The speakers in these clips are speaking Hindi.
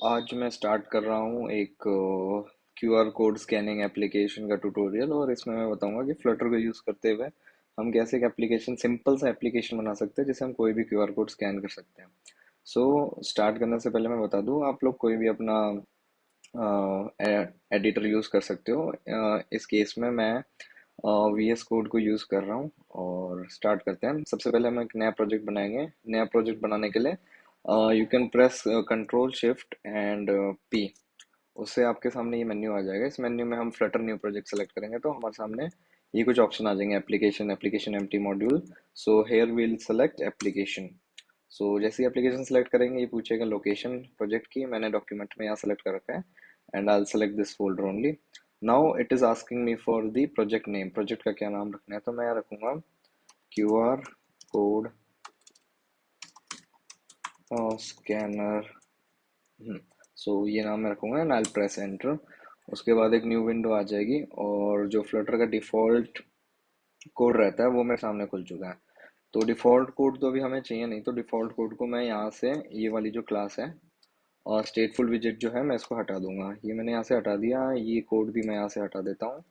आज मैं स्टार्ट कर रहा हूँ एक क्यूआर कोड स्कैनिंग एप्लीकेशन का ट्यूटोरियल। और इसमें मैं बताऊंगा कि फ्लटर को यूज़ करते हुए हम कैसे एक एप्लीकेशन, सिंपल सा एप्लीकेशन बना सकते हैं जिससे हम कोई भी क्यूआर कोड स्कैन कर सकते हैं। स्टार्ट करने से पहले मैं बता दूं, आप लोग कोई भी अपना एडिटर यूज़ कर सकते हो। इस केस में मैं VS कोड को यूज़ कर रहा हूँ। और स्टार्ट करते हैं। सबसे पहले हम एक नया प्रोजेक्ट बनाएंगे। नया प्रोजेक्ट बनाने के लिए you can press control shift and P। उससे आपके सामने ये मेन्यू आ जाएगा। इस मेन्यू में हम फ्लटर न्यू प्रोजेक्ट सेलेक्ट करेंगे तो हमारे सामने ये कुछ ऑप्शन आ जाएंगे। Application, application empty module. So here will select application. So जैसे ही एप्लीकेशन सेलेक्ट करेंगे ये पूछेगा लोकेशन प्रोजेक्ट की। मैंने डॉक्यूमेंट में यहाँ सेलेक्ट कर रखा है and I select this folder only. Now it is asking me for the project name. Project का क्या नाम रखना है, तो मैं यहाँ रखूंगा क्यूआर कोड स्कैनर। सो ये नाम मैं रखूंगा एंड आई प्रेस एंटर। उसके बाद एक न्यू विंडो आ जाएगी और जो फ्लटर का डिफॉल्ट कोड रहता है वो मेरे सामने खुल चुका है। तो डिफ़ॉल्ट कोड तो अभी हमें चाहिए नहीं, तो डिफ़ॉल्ट कोड को मैं यहाँ से, ये वाली जो क्लास है और स्टेटफुल विजेट जो है, मैं इसको हटा दूंगा। ये मैंने यहाँ से हटा दिया। ये कोड भी मैं यहाँ से हटा देता हूँ।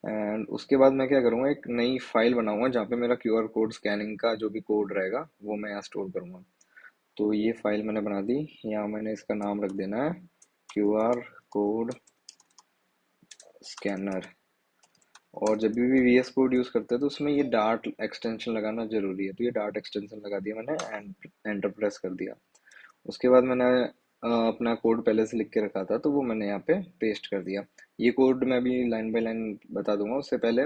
एंड उसके बाद मैं क्या करूँगा, एक नई फाइल बनाऊंगा जहाँ पे मेरा क्यूआर कोड स्कैनिंग का जो भी कोड रहेगा वो मैं यहाँ स्टोर करूँगा। तो ये फाइल मैंने बना दी। यहाँ मैंने इसका नाम रख देना है क्यूआर कोड स्कैनर। और जब भी VS कोड यूज़ करते हैं तो उसमें ये डार्ट एक्सटेंशन लगाना जरूरी है। तो ये डार्ट एक्सटेंशन लगा दिया मैंने एंड एंटर प्रेस कर दिया। उसके बाद मैंने अपना कोड पहले से लिख के रखा था तो वो मैंने यहाँ पे पेस्ट कर दिया। ये कोड मैं अभी लाइन बाय लाइन बता दूंगा। उससे पहले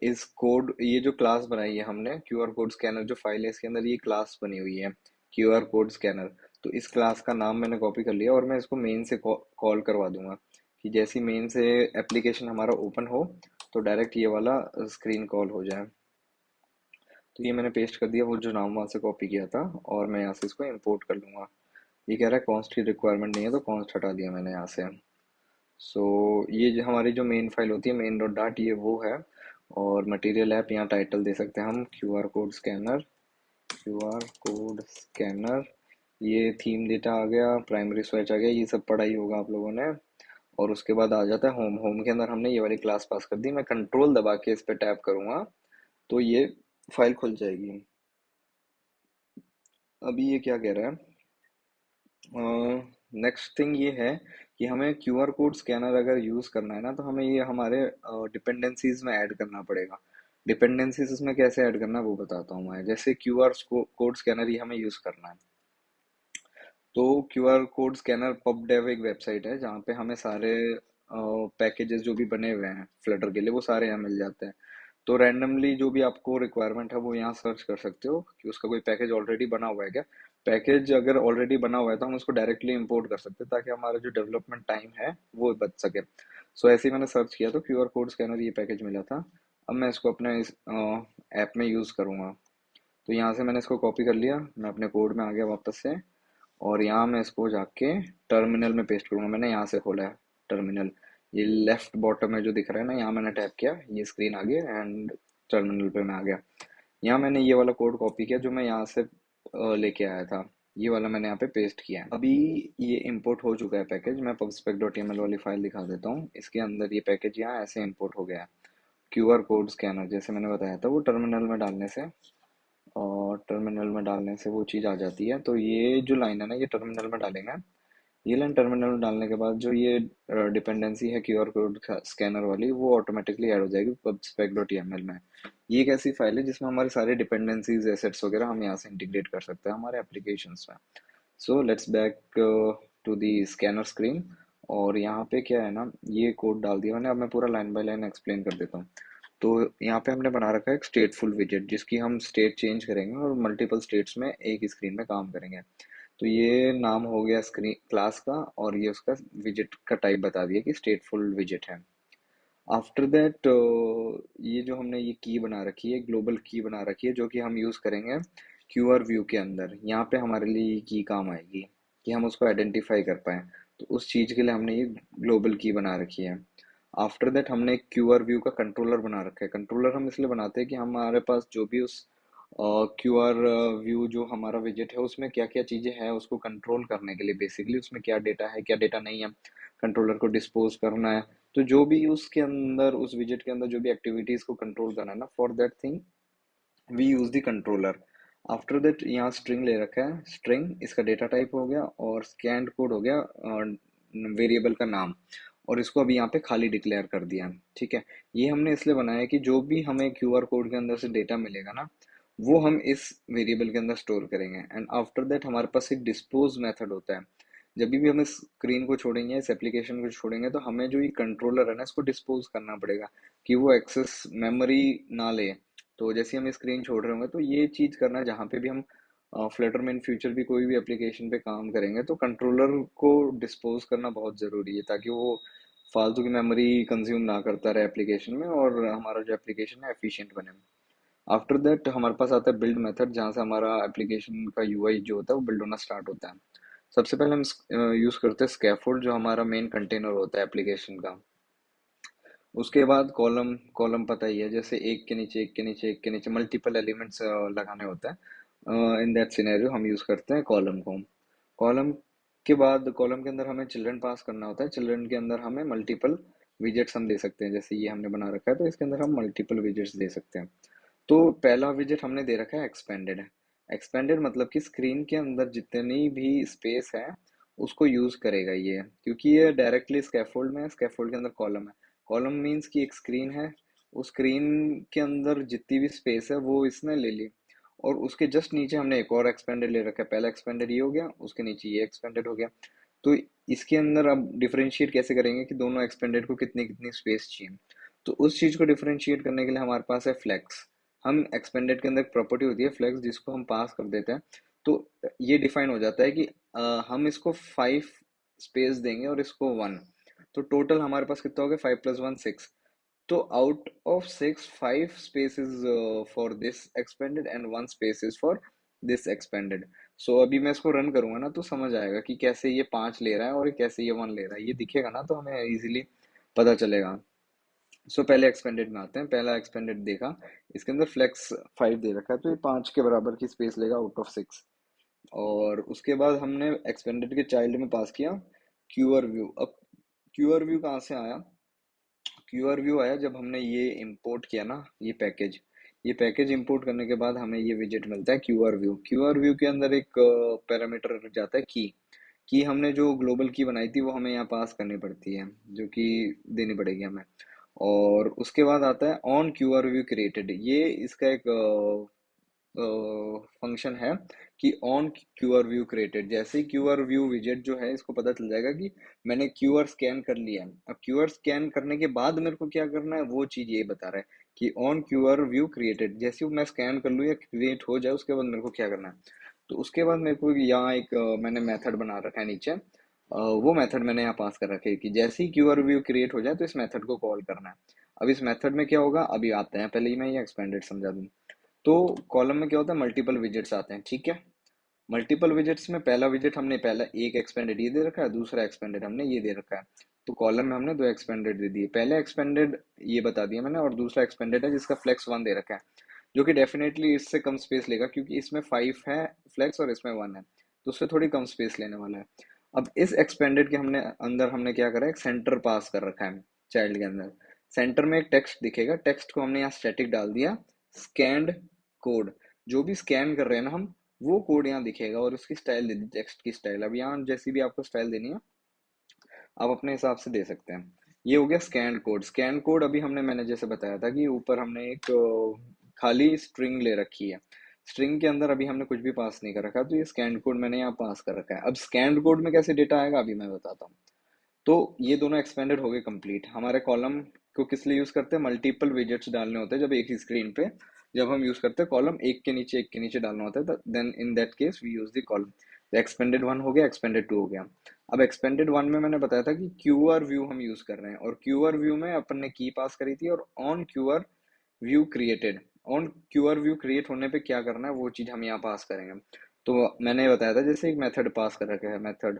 इस कोड, ये जो क्लास बनाई है हमने क्यूआर कोड स्कैनर जो फाइल है, इसके अंदर ये क्लास बनी हुई है क्यूआर कोड स्कैनर। तो इस क्लास का नाम मैंने कॉपी कर लिया और मैं इसको मेन से कॉल करवा दूंगा कि जैसी मेन से एप्लीकेशन हमारा ओपन हो तो डायरेक्ट ये वाला स्क्रीन कॉल हो जाए। तो ये मैंने पेस्ट कर दिया वो जो नाम वहाँ से कॉपी किया था। और मैं यहाँ से इसको इंपोर्ट कर लूँगा। ये कह रहा है कॉन्स्ट की रिक्वायरमेंट नहीं है तो कॉन्स्ट हटा दिया मैंने यहाँ से। सो ये जो हमारी जो मेन फाइल होती है, मेन डॉट डाट, ये वो है। और मटेरियल ऐप, यहाँ टाइटल दे सकते हैं हम QR code scanner. QR code scanner. ये थीम डेटा आ गया, प्राइमरी स्विच आ गया, ये सब पढ़ा ही होगा आप लोगों ने। और उसके बाद आ जाता है होम। होम के अंदर हमने ये वाली क्लास पास कर दी। मैं कंट्रोल दबा के इस पे टैप करूंगा तो ये फाइल खुल जाएगी। अभी ये क्या कह रहा है, नेक्स्ट थिंग ये है कि हमें क्यूआर कोड स्कैनर अगर यूज़ करना है ना तो हमें ये हमारे डिपेंडेंसीज में ऐड करना पड़ेगा। डिपेंडेंसीज इसमें कैसे ऐड करना है वो बताता हूँ मैं। जैसे क्यूआर कोड स्कैनर ही हमें यूज़ करना है तो क्यूआर कोड स्कैनर पबडेव एक वेबसाइट है जहाँ पे हमें सारे पैकेजेस जो भी बने हुए हैं फ्लटर के लिए वो सारे यहाँ मिल जाते हैं। तो रैंडमली जो भी आपको रिक्वायरमेंट है वो यहाँ सर्च कर सकते हो कि उसका कोई पैकेज ऑलरेडी बना हुआ है क्या। पैकेज अगर ऑलरेडी बना हुआ है तो हम उसको डायरेक्टली इंपोर्ट कर सकते हैं ताकि हमारा जो डेवलपमेंट टाइम है वो बच सके। सो ऐसे ही मैंने सर्च किया तो क्यूआर कोड स्कैनर ये पैकेज मिला था। अब मैं इसको अपने इस ऐप में यूज़ करूँगा। तो यहाँ से मैंने इसको कॉपी कर लिया, मैं अपने कोड में आ गया वापस से। और यहाँ मैं इसको जाके टर्मिनल में पेस्ट करूंगा। मैंने यहाँ से खोला है टर्मिनल। ये लेफ्ट बॉटम में जो दिख रहा है ना, यहाँ मैंने टैप किया, ये स्क्रीन आ गई एंड टर्मिनल पे मैं आ गया। यहाँ मैंने ये वाला कोड कॉपी किया जो मैं यहाँ से लेके आया था। ये वाला मैंने यहाँ पे पेस्ट किया है। अभी ये इंपोर्ट हो चुका है पैकेज। मैं pubspec.yaml वाली फाइल दिखा देता हूँ। इसके अंदर ये पैकेज यहाँ ऐसे इंपोर्ट हो गया है। क्यूआर कोड स्कैनर जैसे मैंने बताया था वो टर्मिनल में डालने से, और टर्मिनल में डालने से वो चीज़ आ जाती है। तो ये जो लाइन है ना, ये टर्मिनल में डालेंगे। ये लाइन टर्मिनल में डालने के बाद जो ये डिपेंडेंसी है क्यूआर कोड स्कैनर वाली, वो ऑटोमेटिकली ऐड हो जाएगी pubspec.yaml में। ये एक ऐसी फाइल है जिसमें हमारे सारे डिपेंडेंसीज, एसेट्स वगैरह हम यहाँ से इंटीग्रेट कर सकते हैं हमारे एप्लीकेशंस में। So let's back to the scanner screen. और यहाँ पे क्या है ना, ये कोड डाल दिया मैंने। अब मैं पूरा लाइन बाय लाइन एक्सप्लेन कर देता हूँ। तो यहाँ पे हमने बना रखा है एक स्टेटफुल विजेट जिसकी हम स्टेट चेंज करेंगे और मल्टीपल स्टेट्स में एक ही स्क्रीन में काम करेंगे। तो ये नाम हो गया स्क्रीन क्लास का, और ये उसका विजेट का टाइप बता दिया कि स्टेटफुल विजेट है। आफ्टर दैट ये जो हमने ये की बना रखी है, ग्लोबल की बना रखी है जो कि हम यूज़ करेंगे क्यूआर व्यू के अंदर। यहाँ पे हमारे लिए ये की काम आएगी कि हम उसको आइडेंटिफाई कर पाए। तो उस चीज़ के लिए हमने ये ग्लोबल की बना रखी है। आफ्टर दैट हमने एक क्यूआर व्यू का कंट्रोलर बना रखा है। कंट्रोलर हम इसलिए बनाते हैं कि हमारे पास जो भी उस क्यूआर व्यू जो हमारा विजेट है उसमें क्या क्या चीज़ें हैं उसको कंट्रोल करने के लिए, बेसिकली उसमें क्या डेटा है क्या डेटा नहीं है, कंट्रोलर को डिस्पोज करना है। तो जो भी उसके अंदर उस विजेट के अंदर जो भी एक्टिविटीज़ को कंट्रोल करना है ना, for that thing we use the controller. After that यहाँ स्ट्रिंग ले रखा है, स्ट्रिंग इसका डेटा टाइप हो गया और स्कैन कोड हो गया वेरिएबल का नाम, और इसको अभी यहाँ पे खाली डिक्लेयर कर दिया। ठीक है, ये हमने इसलिए बनाया है कि जो भी हमें क्यूआर कोड के अंदर से डेटा मिलेगा ना, वो हम इस वेरिएबल के अंदर स्टोर करेंगे। एंड आफ्टर दैट हमारे पास एक डिस्पोज मेथड होता है। जब भी हम इस स्क्रीन को छोड़ेंगे, इस एप्लीकेशन को छोड़ेंगे, तो हमें जो ये कंट्रोलर है ना इसको डिस्पोज करना पड़ेगा कि वो एक्सेस मेमोरी ना ले। तो जैसे हम स्क्रीन छोड़ रहे होंगे तो ये चीज़ करना, जहाँ पे भी हम फ्लटर में इन फ्यूचर भी कोई भी एप्लीकेशन पे काम करेंगे तो कंट्रोलर को डिस्पोज करना बहुत ज़रूरी है, ताकि वो फालतू की मेमोरी कंज्यूम ना करता रहे एप्लीकेशन में और हमारा जो एप्लीकेशन है एफिशिएंट बने। आफ्टर दैट हमारे पास आता है बिल्ड मेथड, जहाँ से हमारा एप्लीकेशन का यूआई जो होता है वो बिल्ड होना स्टार्ट होता है। सबसे पहले हम यूज़ करते हैं स्कैफोल्ड, जो हमारा मेन कंटेनर होता है एप्लीकेशन का। उसके बाद कॉलम, कॉलम पता ही है, जैसे एक के नीचे एक के नीचे एक के नीचे मल्टीपल एलिमेंट्स लगाने होते हैं, इन दैट सिनेरियो हम यूज करते हैं कॉलम को। कॉलम के बाद कॉलम के अंदर हमें चिल्ड्रन पास करना होता है। चिल्ड्रन के अंदर हमें मल्टीपल विजेट्स हम दे सकते हैं, जैसे ये हमने बना रखा है तो इसके अंदर हम मल्टीपल विजेट्स दे सकते हैं। तो पहला विजेट हमने दे रखा है एक्सपेंडेड। एक्सपेंडेड मतलब कि स्क्रीन के अंदर जितनी भी स्पेस है उसको यूज करेगा ये, क्योंकि ये डायरेक्टली स्कैफोल्ड में है, स्कैफोल्ड के अंदर कॉलम है। कॉलम मीन्स कि एक स्क्रीन है, उस स्क्रीन के अंदर जितनी भी स्पेस है वो इसने ले ली, और उसके जस्ट नीचे हमने एक और एक्सपेंडेड ले रखा है। पहला एक्सपेंडेड ये हो गया, उसके नीचे ये एक्सपेंडेड हो गया। तो इसके अंदर अब डिफरेंशिएट कैसे करेंगे कि दोनों एक्सपेंडेड को कितनी कितनी स्पेस चाहिए। तो उस चीज को डिफरेंशिएट करने के लिए हमारे पास है फ्लेक्स। हम एक्सपेंडेड के अंदर एक प्रॉपर्टी होती है फ्लेक्स, जिसको हम पास कर देते हैं। तो ये डिफाइन हो जाता है कि हम इसको 5 स्पेस देंगे और इसको 1, तो टोटल हमारे पास कितना हो गया, 5 + 1 6। तो out of 6, 5 spaces for this expended and 1 space is for this expended. So अभी मैं इसको रन करूंगा ना तो समझ आएगा कि कैसे ये 5 ले रहा है और कैसे ये 1 ले रहा है, ये दिखेगा ना तो हमें इजीली पता चलेगा। सो पहले एक्सपेंडेड में आते हैं। पहला एक्सपेंडेड देखा, इसके अंदर फ्लेक्स 5 दे रखा है, तो ये 5 के बराबर की स्पेस लेगा आउट ऑफ 6। और उसके बाद हमने एक्सपेंडेड के चाइल्ड में पास किया क्यूआर व्यू। अब क्यूआर व्यू कहाँ से आया, क्यूआर व्यू आया जब हमने ये इंपोर्ट किया ना, ये पैकेज इंपोर्ट करने के बाद हमें ये विजेट मिलता है क्यूआर व्यू। क्यूआर व्यू के अंदर एक पैरामीटर जाता है की हमने जो ग्लोबल की बनाई थी वो हमें यहाँ पास करनी पड़ती है, जो कि देनी पड़ेगी हमें। और उसके बाद आता है ऑन क्यूआर व्यू क्रिएटेड, ये इसका एक फंक्शन है कि ऑन क्यूआर व्यू क्रिएटेड। जैसे ही क्यूआर व्यू विजेट जो है इसको पता चल जाएगा कि मैंने क्यूआर स्कैन कर लिया है। अब क्यूआर स्कैन करने के बाद मेरे को क्या करना है वो चीज ये बता रहा है कि ऑन क्यूआर व्यू क्रिएटेड, जैसे ही मैं स्कैन कर लूँ या क्रिएट हो जाए उसके बाद मेरे को क्या करना है। तो उसके बाद मेरे को यहाँ एक मैंने मेथड बना रखा है नीचे, वो मेथड मैंने यहाँ पास कर रखा है कि जैसे ही क्यूआर व्यू क्रिएट हो जाए तो इस मेथड को कॉल करना है। अब इस मेथड में क्या होगा अभी आते हैं, पहले ही मैं ये एक्सपेंडेड समझा दूँ। तो कॉलम में क्या होता है, मल्टीपल विजेट्स आते हैं। ठीक है, मल्टीपल विजेट्स में पहला विजेट हमने पहला एक एक्सपेंडेड ये दे रखा है, दूसरा एक्सपेंडेड हमने ये दे रखा है। तो कॉलम में हमने दो एक्सपेंडेड दे दिए, पहले एक्सपेंडेड ये बता दिया मैंने, और दूसरा एक्सपेंडेड है जिसका फ्लेक्स 1 दे रखा है, जो कि डेफिनेटली इससे कम स्पेस लेगा क्योंकि इसमें 5 है फ्लेक्स और इसमें 1 है, तो उससे थोड़ी कम स्पेस लेने वाला है। अब इस एक्सपेंडेड के हमने अंदर हमने क्या करा है, एक सेंटर पास कर रखा है चाइल्ड के अंदर। सेंटर में एक टेक्स्ट दिखेगा, टेक्स्ट को हमने यहाँ स्टैटिक डाल दिया स्कैंड कोड। जो भी स्कैन कर रहे हैं ना हम, वो कोड यहाँ दिखेगा और उसकी स्टाइल दे दी टेक्स्ट की स्टाइल। अब यहाँ जैसी भी आपको स्टाइल देनी है आप अपने हिसाब से दे सकते हैं। ये हो गया स्कैन कोड। स्कैन कोड अभी मैंने जैसे बताया था कि ऊपर हमने एक खाली स्ट्रिंग ले रखी है, स्ट्रिंग के अंदर अभी हमने कुछ भी पास नहीं कर रखा, तो ये स्कैन कोड मैंने यहाँ पास कर रखा है। अब स्कैन कोड में कैसे डेटा आएगा अभी मैं बताता हूँ। तो ये दोनों एक्सपेंडेड हो गए कंप्लीट। हमारे कॉलम को किस लिए यूज करते हैं, मल्टीपल विजेट्स डालने होते हैं जब एक ही स्क्रीन पे, जब हम यूज करते हैं कॉलम एक के नीचे डालना होता है, then in that case we use the column. Expanded 1 हो गया, एक्सपेंडेड 2 हो गया। अब एक्सपेंडेड 1 में मैंने बताया था कि क्यूआर व्यू हम यूज कर रहे हैं, और क्यूआर व्यू में अपन ने की पास करी थी, और on QR view created, on QR view create होने पे क्या करना है वो चीज हम यहाँ पास करेंगे। तो मैंने बताया था जैसे एक मेथड पास कर रखा है मेथड,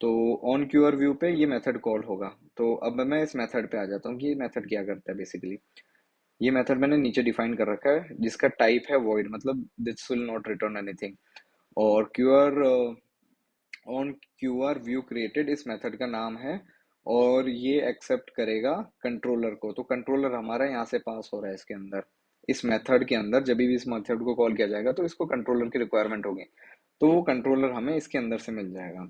तो ऑन क्यूअर व्यू पे ये मेथड कॉल होगा। तो अब मैं इस मेथड पे आ जाता हूँ कि ये मेथड क्या करता है बेसिकली। ये मेथड मैंने नीचे डिफाइन कर रखा है, जिसका टाइप है void, मतलब this will not return anything. और QR on QR view created इस मेथड का नाम है, और ये एक्सेप्ट करेगा कंट्रोलर को। तो कंट्रोलर हमारा यहाँ से पास हो रहा है इसके अंदर, इस मेथड के अंदर जब भी इस मेथड को कॉल किया जाएगा तो इसको कंट्रोलर की रिक्वायरमेंट होगी, तो वो कंट्रोलर हमें इसके अंदर से मिल जाएगा।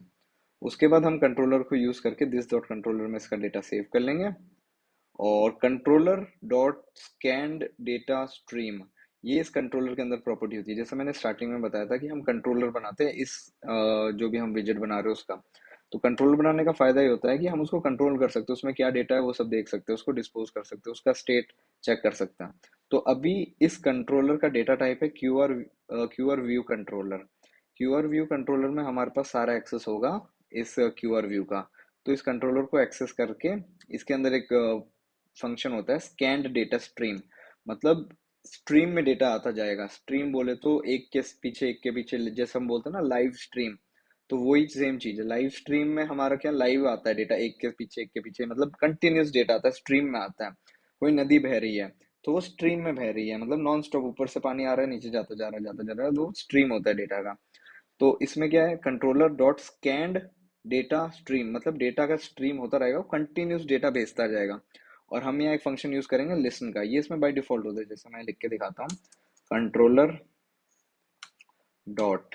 उसके बाद हम कंट्रोलर को यूज करके दिस डॉट कंट्रोलर में इसका डेटा सेव कर लेंगे। और controller dot scanned data stream, ये इस कंट्रोलर के अंदर प्रॉपर्टी होती है। जैसे मैंने स्टार्टिंग में बताया था कि हम कंट्रोलर बनाते हैं इस जो भी हम विजेट बना रहे हो उसका। तो कंट्रोलर बनाने का फायदा ये होता है कि हम उसको कंट्रोल कर सकते हैं, उसमें क्या डेटा है वो सब देख सकते हैं, उसको डिस्पोज कर सकते हैं, उसका स्टेट चेक कर सकते हैं। तो अभी इस कंट्रोलर का डेटा टाइप है QR view controller. QR view controller में हमारे पास सारा एक्सेस होगा इस क्यूआर व्यू का। तो इस कंट्रोलर को एक्सेस करके इसके अंदर एक फंक्शन होता है स्कैन्ड डेटा स्ट्रीम, मतलब स्ट्रीम में डेटा आता जाएगा। स्ट्रीम बोले तो एक के पीछे जैसे हम बोलते हैं ना लाइव स्ट्रीम, तो वही सेम चीज है। लाइव स्ट्रीम में हमारा क्या लाइव आता है डेटा, एक के पीछे मतलब कंटिन्यूस डेटा आता है, स्ट्रीम में आता है। कोई नदी बह रही है तो वो स्ट्रीम में बह रही है, मतलब नॉन स्टॉप ऊपर से पानी आ रहा है नीचे जाता जा रहा है जाता जा रहा है, वो स्ट्रीम होता है डेटा का। तो इसमें क्या है, controller dot scanned data stream, मतलब डेटा का स्ट्रीम होता रहेगा, वो कंटिन्यूस डेटा भेजता जाएगा। और हम यहाँ एक फंक्शन यूज करेंगे लिसन का, ये इसमें बाय डिफॉल्ट होता है, जैसे मैं लिख के दिखाता हूँ। कंट्रोलर डॉट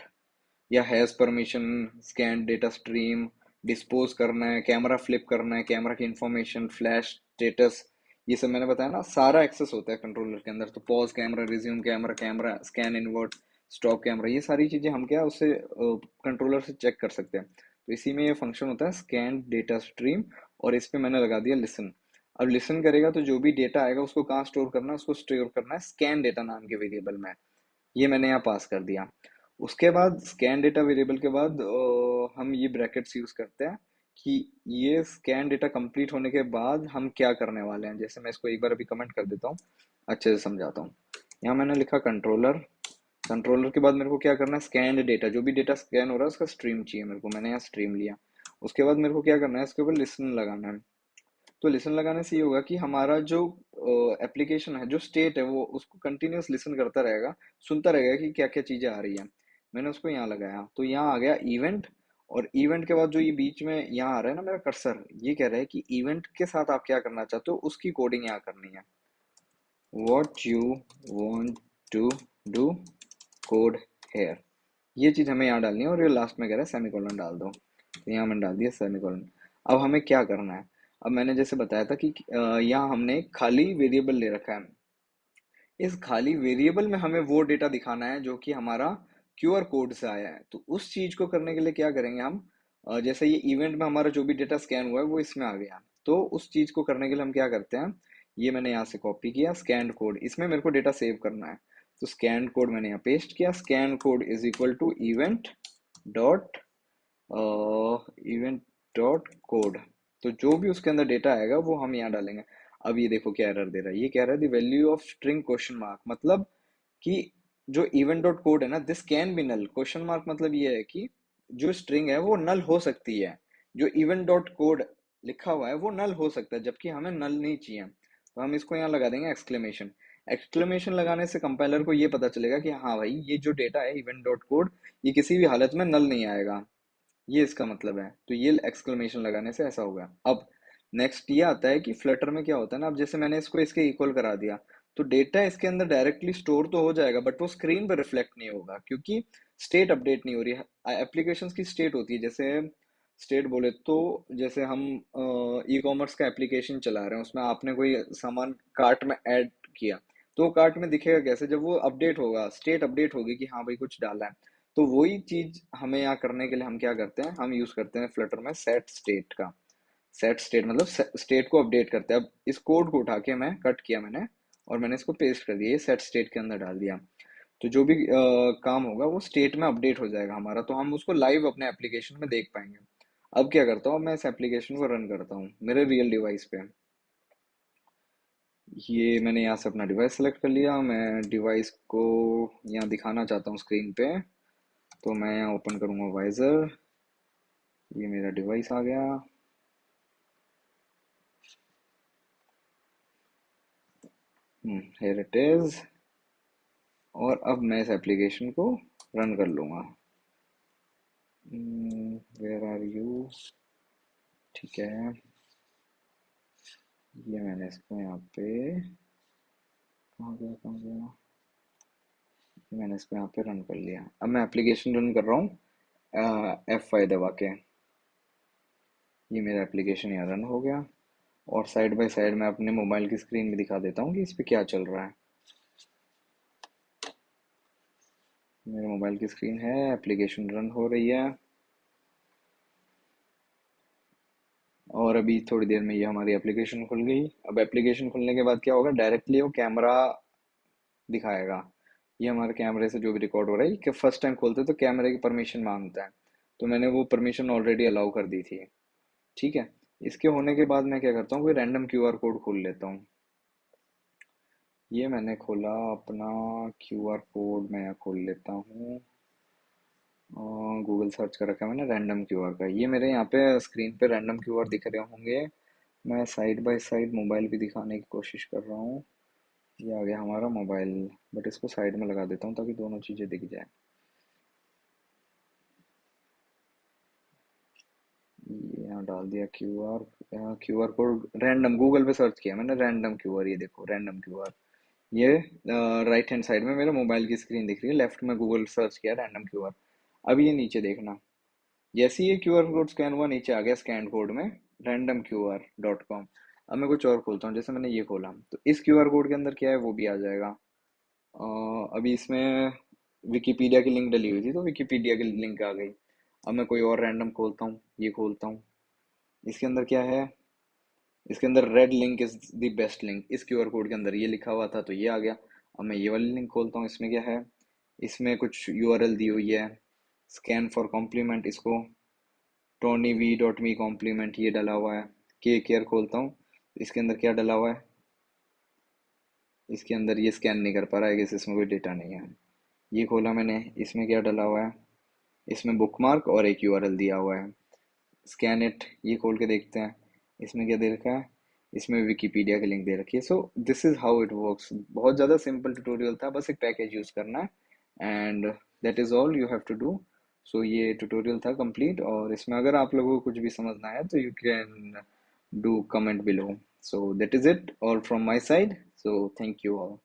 या has permission scan data stream, dispose करना है, कैमरा फ्लिप करना है, कैमरा की इंफॉर्मेशन, फ्लैश स्टेटस, ये सब मैंने बताया ना, सारा एक्सेस होता है कंट्रोलर के अंदर। तो pause camera, resume camera, camera scan invert, stop camera, ये सारी चीजें हम क्या उससे कंट्रोलर से चेक कर सकते हैं। तो इसी में ये फंक्शन होता है स्कैन डेटा स्ट्रीम, और इस पे मैंने लगा दिया लिसन। अब लिसन करेगा तो जो भी डेटा आएगा उसको कहाँ स्टोर करना है, उसको स्टोर करना है स्कैन डेटा नाम के वेरिएबल में। ये मैंने यहाँ पास कर दिया। उसके बाद स्कैन डेटा वेरिएबल के बाद हम ये ब्रैकेट्स यूज करते हैं कि ये स्कैन डेटा कंप्लीट होने के बाद हम क्या करने वाले हैं। जैसे मैं इसको एक बार अभी कमेंट कर देता हूँ, अच्छे से समझाता हूँ। यहाँ मैंने लिखा कंट्रोलर, कंट्रोलर के बाद मेरे को क्या करना है, स्कैन डेटा, जो भी डेटा स्कैन हो रहा है उसका स्ट्रीम चाहिए मेरे को, मैंने यहाँ स्ट्रीम लिया। उसके बाद मेरे को क्या करना है, इसके ऊपर लिसन लगाना है। तो लिसन लगाने से ये होगा कि हमारा जो एप्लीकेशन है, जो स्टेट है, वो उसको कंटिन्यूस लिसन करता रहेगा, सुनता रहेगा कि क्या क्या चीजें आ रही है। मैंने उसको यहाँ लगाया तो यहाँ आ गया इवेंट। और इवेंट के बाद जो ये बीच में यहाँ आ रहा है ना मेरा कर्सर, ये कह रहा है कि इवेंट के साथ आप क्या करना चाहते हो, उसकी कोडिंग यहाँ करनी है। What you want to do code here, ये चीज हमें यहाँ डालनी है। और ये लास्ट में कह रहा है सेमीकोलन डाल दो, तो यहाँ मैंने डाल दिया सेमीकोलन। अब हमें क्या करना है, अब मैंने जैसे बताया था कि यहाँ हमने एक खाली वेरिएबल ले रखा है। इस खाली वेरिएबल में हमें वो डेटा दिखाना है जो कि हमारा क्यूआर कोड से आया है। तो उस चीज को करने के लिए क्या करेंगे हम, जैसे ये इवेंट में हमारा जो भी डेटा स्कैन हुआ है वो इसमें आ गया, तो उस चीज को करने के लिए हम क्या करते हैं, ये मैंने यहाँ से कॉपी किया स्कैन कोड, इसमें मेरे को डेटा सेव करना है। तो स्कैन कोड मैंने यहाँ पेस्ट किया, scan code is equal to event dot event dot code. तो जो भी उसके अंदर डेटा आएगा वो हम यहाँ डालेंगे। अब ये देखो क्या एरर दे रहा है, ये कह रहा है the value of string question mark, मतलब कि जो इवेंट डॉट कोड है ना, this can be null, question mark मतलब ये है कि जो स्ट्रिंग है वो नल हो सकती है। जो इवेंट डॉट कोड लिखा हुआ है वो नल हो सकता है, जबकि हमें नल नहीं चाहिए। तो हम इसको यहाँ लगा देंगे एक्सक्लेमेशन। एक्सक्लेमेशन लगाने से कंपाइलर को ये पता चलेगा कि हाँ भाई, ये जो डेटा है इवेंट डॉट कोड, ये किसी भी हालत में नल नहीं आएगा, ये इसका मतलब है। तो ये एक्सक्लेमेशन लगाने से ऐसा होगा। अब नेक्स्ट ये आता है कि फ्लटर में क्या होता है ना, अब जैसे मैंने इसको इसके इक्वल करा दिया, तो डेटा इसके अंदर डायरेक्टली स्टोर तो हो जाएगा, बट वो स्क्रीन पर रिफ्लेक्ट नहीं होगा, क्योंकि स्टेट अपडेट नहीं हो रही है। एप्लीकेशन की स्टेट होती है, जैसे स्टेट बोले तो जैसे हम ई कॉमर्स का एप्लीकेशन चला रहे हैं, उसमें आपने कोई सामान कार्ट में ऐड किया, तो कार्ट में दिखेगा कैसे, जब वो अपडेट होगा, स्टेट अपडेट होगी कि हाँ भाई कुछ डाला है। तो वही चीज हमें यहाँ करने के लिए हम क्या करते हैं, हम यूज करते हैं फ्लटर में सेट स्टेट का। सेट स्टेट मतलब स्टेट को अपडेट करते हैं। अब इस कोड को उठा के मैं कट किया मैंने, और मैंने इसको पेस्ट कर दिया, ये सेट स्टेट के अंदर डाल दिया। तो जो भी काम होगा वो स्टेट में अपडेट हो जाएगा हमारा, तो हम उसको लाइव अपने एप्लीकेशन में देख पाएंगे। अब क्या करता हूँ, मैं इस एप्लीकेशन को रन करता हूँ मेरे रियल डिवाइस पे। ये मैंने यहाँ से अपना डिवाइस सेलेक्ट कर लिया, मैं डिवाइस को यहाँ दिखाना चाहता हूँ स्क्रीन पे। तो मैं यहाँ ओपन करूँगा वाइजर, ये मेरा डिवाइस आ गया। Here it is. और अब मैं इस एप्लीकेशन को रन कर लूँगा। Where are you. ठीक है, ये मैंने इसको यहाँ पे, कहाँ गया कहाँ गया, ये मैंने इसको यहाँ पे रन कर लिया। अब मैं एप्लीकेशन रन कर रहा हूँ F5 दबा के। ये मेरा एप्लीकेशन यहाँ रन हो गया। और साइड बाय साइड मैं अपने मोबाइल की स्क्रीन में दिखा देता हूँ कि इस पे क्या चल रहा है। मेरे मोबाइल की स्क्रीन है, एप्लीकेशन रन हो रही है। और अभी थोड़ी देर में ये हमारी एप्लीकेशन खुल गई। अब एप्लीकेशन खुलने के बाद क्या होगा, डायरेक्टली वो कैमरा दिखाएगा। ये हमारे कैमरे से जो भी रिकॉर्ड हो रहा है, कि फर्स्ट टाइम खोलते तो कैमरे की परमिशन मांगता है, तो मैंने वो परमिशन ऑलरेडी अलाउ कर दी थी। ठीक है। इसके होने के बाद मैं क्या करता हूँ, कोई रैंडम क्यूआर कोड खोल लेता हूँ। ये मैंने खोला अपना क्यूआर कोड, मैं यहाँ खोल लेता हूँ। गूगल सर्च कर रखा है मैंने रैंडम क्यूआर का। ये मेरे यहाँ पे स्क्रीन पे रैंडम क्यूआर दिख रहे होंगे। मैं साइड बाय साइड मोबाइल भी दिखाने की कोशिश कर रहा हूँ। ये आ गया हमारा मोबाइल, बट इसको साइड में लगा देता हूँ ताकि दोनों चीज़ें दिख जाए। ये यहाँ डाल दिया QR. QR code random, Google पे सर्च किया मैंने रैंडम क्यूआर, ये देखो रैंडम क्यूआर। ये राइट हैंड साइड में मेरे मोबाइल की स्क्रीन दिख रही है, लेफ्ट में गूगल सर्च किया रैंडम क्यूआर। अब ये नीचे देखना, जैसे ही ये क्यूआर कोड स्कैन हुआ, नीचे आ गया स्कैन कोड में randomqr.com। अब मैं कुछ और खोलता हूँ, जैसे मैंने ये खोला तो इस क्यूआर कोड के अंदर क्या है वो भी आ जाएगा। अभी इसमें विकिपीडिया की लिंक डली हुई थी तो विकिपीडिया की लिंक आ गई। अब मैं कोई और रैंडम खोलता हूँ, ये खोलता हूँ। इसके अंदर क्या है, इसके अंदर red link is the best link, इस क्यूआर कोड के अंदर ये लिखा हुआ था तो ये आ गया। अब मैं ये वाली लिंक खोलता हूँ, इसमें क्या है, इसमें कुछ यूआरएल दी हुई है, स्कैन फॉर कॉम्प्लीमेंट, इसको tony v dot me compliment ये डला हुआ है। के केयर खोलता हूँ, इसके अंदर क्या डला हुआ है, इसके अंदर ये स्कैन नहीं कर पा रहा है कि इसमें कोई डेटा नहीं है। ये खोला मैंने, इसमें क्या डला हुआ है, इसमें बुकमार्क और एक यूआरएल दिया हुआ है, स्कैन इट। ये खोल के देखते हैं, इसमें क्या दे रखा है, इसमें विकिपीडिया की लिंक दे रखी है। So this is how it works. बहुत ज़्यादा सिंपल ट्यूटोरियल था, बस एक पैकेज यूज़ करना है and that is all you have to do. So ये ट्यूटोरियल था कंप्लीट, और इसमें अगर आप लोगों को कुछ भी समझना है तो you can do comment below. So that is it all from my side. So thank you all.